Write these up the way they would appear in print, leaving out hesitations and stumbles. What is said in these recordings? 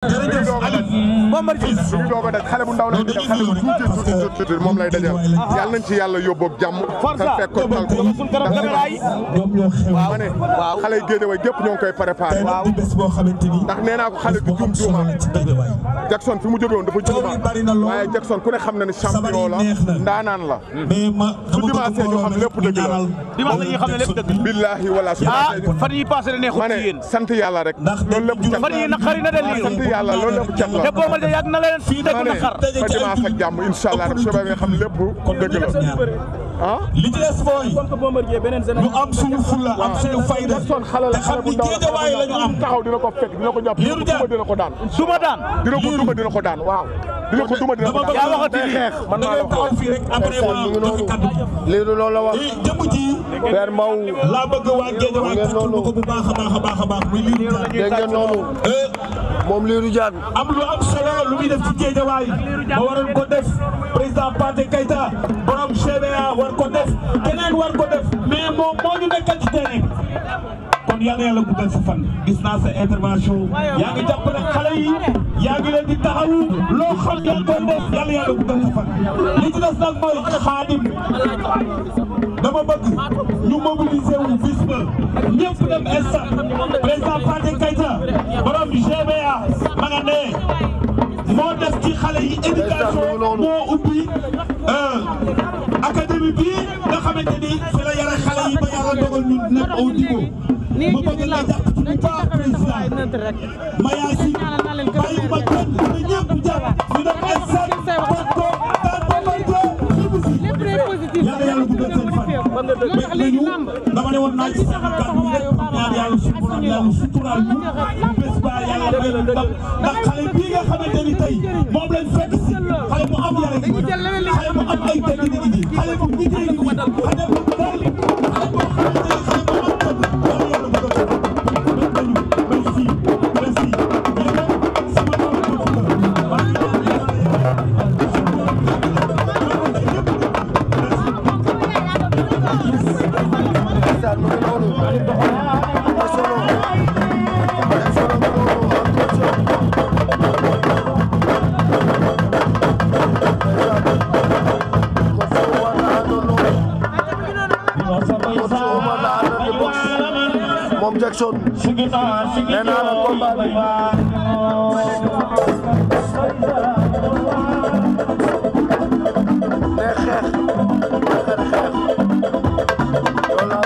Bombardier bi doog a daj xale bu ndaw lay dajal xale bu tuuti moom lay dajal yàlla nañ ci yàlla yóbboog jàmm te fekk ko tal ko ma ne xale yi Guédiawaye gépp ñoo ngi koy préparé ndax nee naa ko xale du juum juuma Jackson fi mu jóge woon dafa juuma waaye Jackson ku ne xam na ne champion la ndaanaan la su dimanche ñu xam lépp dëgg la dimanche la ñuy xam ne lépp dëgg billaahi wala su fan yi passé neexut ma ci ne yéen sant yàlla rek loolu lépp cat fan yi naqari na de lii sant yàlla loolu lépp cat la te Bombardier yàgg na leen fii dëgg na xar ba dimanche ak jàmm incha allah rek soobee nga xam lépp dëgg la ah li ci des mooy ñu am suñu fulla am suñu fayda te xam ni Guédiawaye la ñu am taxaw dina ko fekk dina ko jàpp Lirou Diane dina ko daan duma daan dina ko duma dina ko daan waaw dina ko duma dina ko daan yaa waxati day xeex man maa la taxaw wax fii rek après ma joxe kaddu gi Lirou loolu la wax jëmm ji Père Mbaw laa bëgg waa Guédiawaye tàttul ko bu baax a baax a baax a baax muy Lirou Diane dégg ngeen noonu moom Lirou Diane am lu am solo lu muy def ci Guédiawaye ma waroon ko def président Pathé Keita borom CBA war ko def keneen war ko def mais moom moo ñu nekkal ci terrain kon yal na yàlla guddal sa fan gis naa sa intervention yaa ngi jàppale xale yi yaa ngi leen di taxawu loo xam yaa ngi koy def yal na yàlla guddal sa fan li ci des nag mooy Xaadim dama bëgg ñu mobiliser wu bis ba ñëpp dem stade président Pathé Keita borom GBA ma nga ne moo def ci xale yi éducation moo ubbi académie bi nga xamante ni fi la yare xale yi ba yàlla dogal ñu nekk au niveau ma bëgg nga jàpp ci bu baax président Mayacine bàyyi ma kenn na ñëpp jàpp ñu def stade ko daan Bombardier yàlla yàlla guddal seen fan mais nañu dama ne woon naa ci sama kàddu yi rek ñaan yàlla suturaal ñu bés ba yàlla may ñu ndam ndax xale bii nga xamante ni tey moom lañ fekk si xale bu am yare gi xale bu am ay tegg gi xale bu liggéey gi xale bu dal xale boo xamante ni xale bu am tëdd yàlla yàlla guddal seen fan merci merci sama moom Jackson nee naa la combat bi day xeex loolu la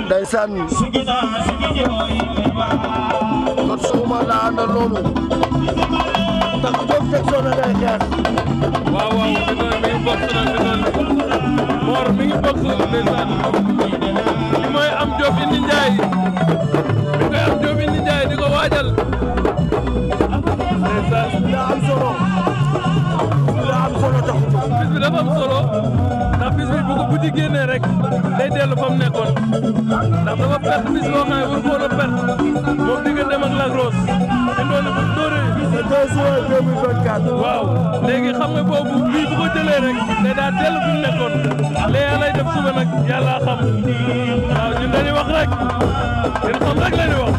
ndeysaan kon suuma la àndal loolu tax jóg Jackson na day xeex waaw waaw mi ngi box nag Mor mi ngi box ndeysaan li mooy am Diop indi Ndiaye mi koy am Diop indi Ndiaye di ko waajal ndeysaan daa am solo taxu bis bi dafa am solo ndax bis bi bu ci génnee rek day dellu fa mu nekkoon ndax dafa perte bis boo xam ne war koo perte moom digganteem ak Lac Rose te doole bu dóoree le 2 juin 2024 waaw léegi xam nga boobu bii bu ko jëlee rek day daal dellu fi mu nekkoon lee lay def suba nag yàlla xam waaw ñun dañuy wax rek ñun xam rek la ñuy wax.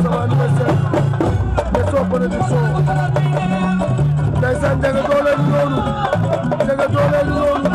sama anniversaire Gaston Production ndeysaan Ndiaga Dolé gi noonu Ndiaga Dolé gi noonu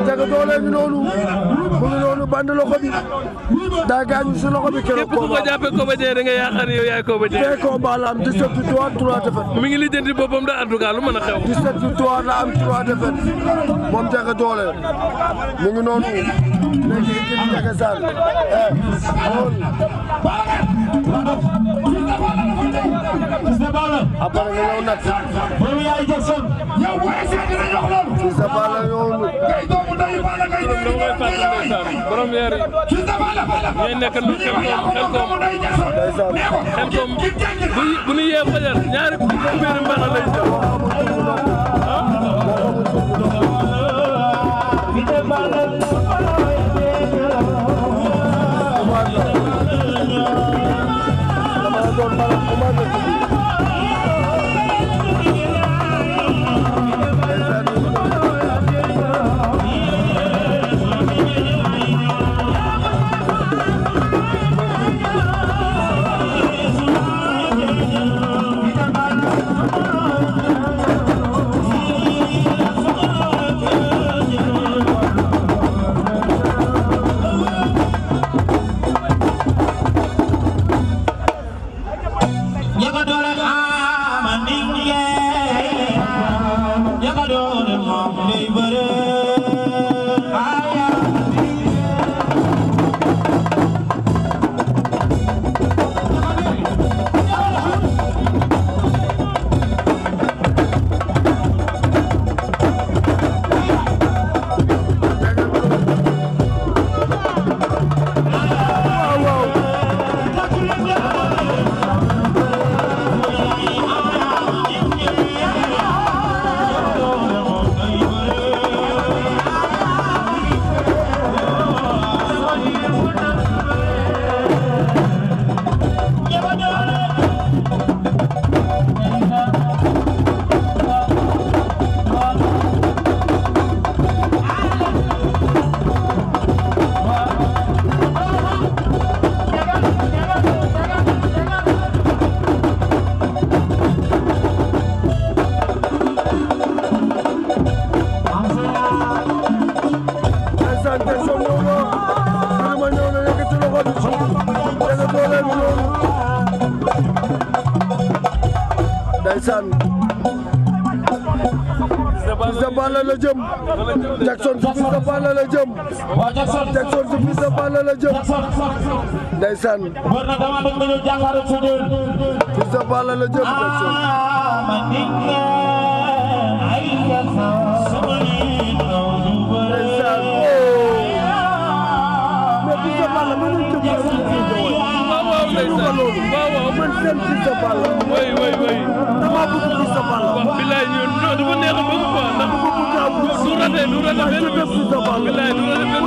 Ndiaga Dolé gi noonu band loxo bi daa gaañu si loxo bi keroog képp ku ko jàppee comédien da nga yaakaar yow yaay comédien. tey combat la am 17 victoires 3 défaites. mi ngi lijjanti boppam da en tout cas lu mën a xew. 17 victoires la am 3 défaites moom Ndiaga Dolé mu ngi noonu léegi équipe Ndiaga Sall après nga ñëw nag ci sa bala yoonu borom weer yi ñooy nekk lu xel koom bu ñu yee fajar ñaari biir mbana lay jël Fils de Balla la jëm Jackson su Fils de Balla la jëm Jackson su Fils de Balla la jëm ndeysaan Fils de Balla la jëm Jackson ndeysaan mais Fils de Balla mën nañu jëm waaw ndeysaan waaw man seen Fils de Balla way dama bëgg Fils de Balla wax bilaay ñun dafa neex a bëgg quoi ndax du rate benn bilaay du rate benn